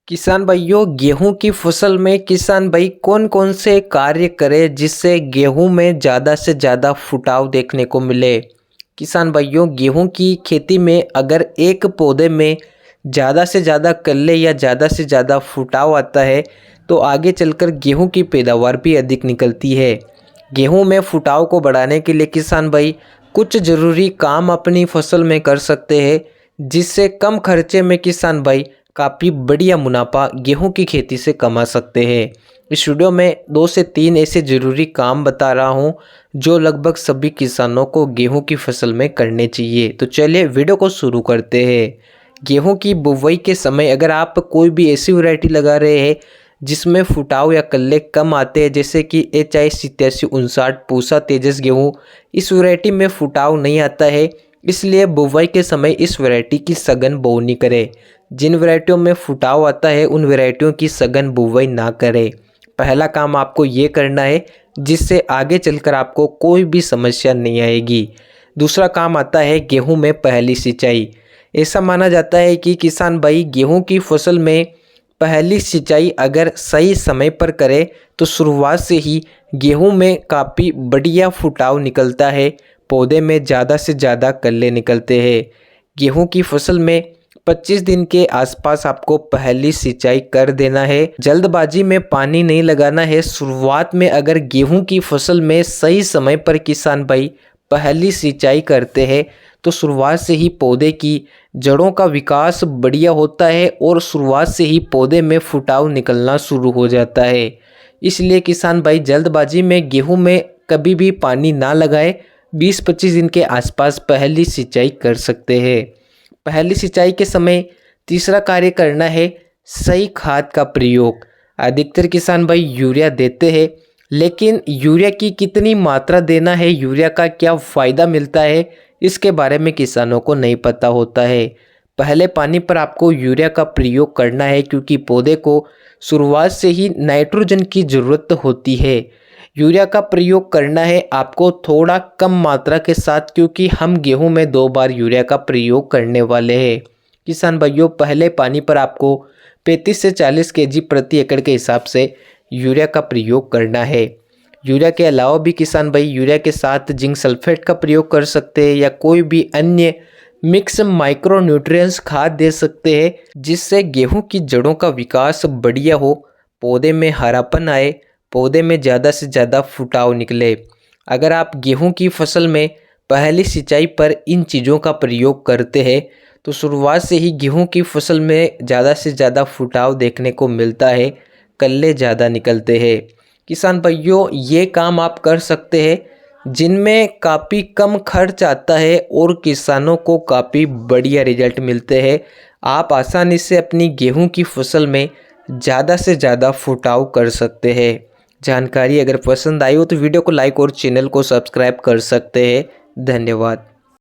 किसान भाइयों, गेहूं की फसल में किसान भाई कौन कौन से कार्य करें जिससे गेहूं में ज़्यादा से ज़्यादा फुटाव देखने को मिले। किसान भाइयों, गेहूं की खेती में अगर एक पौधे में ज़्यादा से ज़्यादा कल्ले या ज़्यादा से ज़्यादा फुटाव आता है तो आगे चलकर गेहूं की पैदावार भी अधिक निकलती है। गेहूं में फुटाव को बढ़ाने के लिए किसान भाई कुछ ज़रूरी काम अपनी फसल में कर सकते हैं जिससे कम खर्चे में किसान भाई काफ़ी बढ़िया मुनाफा गेहूं की खेती से कमा सकते हैं। इस वीडियो में 2 से 3 ऐसे ज़रूरी काम बता रहा हूं जो लगभग सभी किसानों को गेहूं की फसल में करने चाहिए। तो चलिए वीडियो को शुरू करते हैं। गेहूं की बुवाई के समय अगर आप कोई भी ऐसी वैरायटी लगा रहे हैं जिसमें फुटाव या कल्ले कम आते हैं, जैसे कि HI8759 पूसा तेजस गेहूँ, इस वैरायटी में फुटाव नहीं आता है, इसलिए बुवाई के समय इस वैरायटी की सघन बोवनी करें। जिन वैरायटियों में फुटाव आता है उन वैरायटियों की सघन बुवाई ना करें। पहला काम आपको ये करना है जिससे आगे चलकर आपको कोई भी समस्या नहीं आएगी। दूसरा काम आता है गेहूं में पहली सिंचाई। ऐसा माना जाता है कि किसान भाई गेहूं की फसल में पहली सिंचाई अगर सही समय पर करे तो शुरुआत से ही गेहूं में काफ़ी बढ़िया फुटाव निकलता है, पौधे में ज़्यादा से ज़्यादा कल्ले निकलते हैं। गेहूं की फसल में 25 दिन के आसपास आपको पहली सिंचाई कर देना है। जल्दबाजी में पानी नहीं लगाना है। शुरुआत में अगर गेहूं की फसल में सही समय पर किसान भाई पहली सिंचाई करते हैं तो शुरुआत से ही पौधे की जड़ों का विकास बढ़िया होता है और शुरुआत से ही पौधे में फुटाव निकलना शुरू हो जाता है। इसलिए किसान भाई जल्दबाजी में गेहूं में कभी भी पानी ना लगाए, 20-25 दिन के आसपास पहली सिंचाई कर सकते हैं। पहली सिंचाई के समय तीसरा कार्य करना है सही खाद का प्रयोग। अधिकतर किसान भाई यूरिया देते हैं, लेकिन यूरिया की कितनी मात्रा देना है, यूरिया का क्या फ़ायदा मिलता है, इसके बारे में किसानों को नहीं पता होता है। पहले पानी पर आपको यूरिया का प्रयोग करना है क्योंकि पौधे को शुरुआत से ही नाइट्रोजन की ज़रूरत होती है। यूरिया का प्रयोग करना है आपको थोड़ा कम मात्रा के साथ, क्योंकि हम गेहूं में 2 बार यूरिया का प्रयोग करने वाले हैं। किसान भाइयों, पहले पानी पर आपको 35 से 40 kg प्रति एकड़ के हिसाब से यूरिया का प्रयोग करना है। यूरिया के अलावा भी किसान भाई यूरिया के साथ जिंक सल्फेट का प्रयोग कर सकते हैं या कोई भी अन्य मिक्स माइक्रो न्यूट्रिएंट्स खाद दे सकते हैं जिससे गेहूं की जड़ों का विकास बढ़िया हो, पौधे में हरापन आए, पौधे में ज़्यादा से ज़्यादा फुटाव निकले। अगर आप गेहूं की फसल में पहली सिंचाई पर इन चीज़ों का प्रयोग करते हैं तो शुरुआत से ही गेहूं की फसल में ज़्यादा से ज़्यादा फुटाव देखने को मिलता है, कल्ले ज़्यादा निकलते हैं। किसान भाइयों, ये काम आप कर सकते हैं जिनमें काफ़ी कम खर्च आता है और किसानों को काफ़ी बढ़िया रिजल्ट मिलते हैं। आप आसानी से अपनी गेहूं की फसल में ज़्यादा से ज़्यादा फुटाव कर सकते हैं। जानकारी अगर पसंद आई हो तो वीडियो को लाइक और चैनल को सब्सक्राइब कर सकते हैं। धन्यवाद।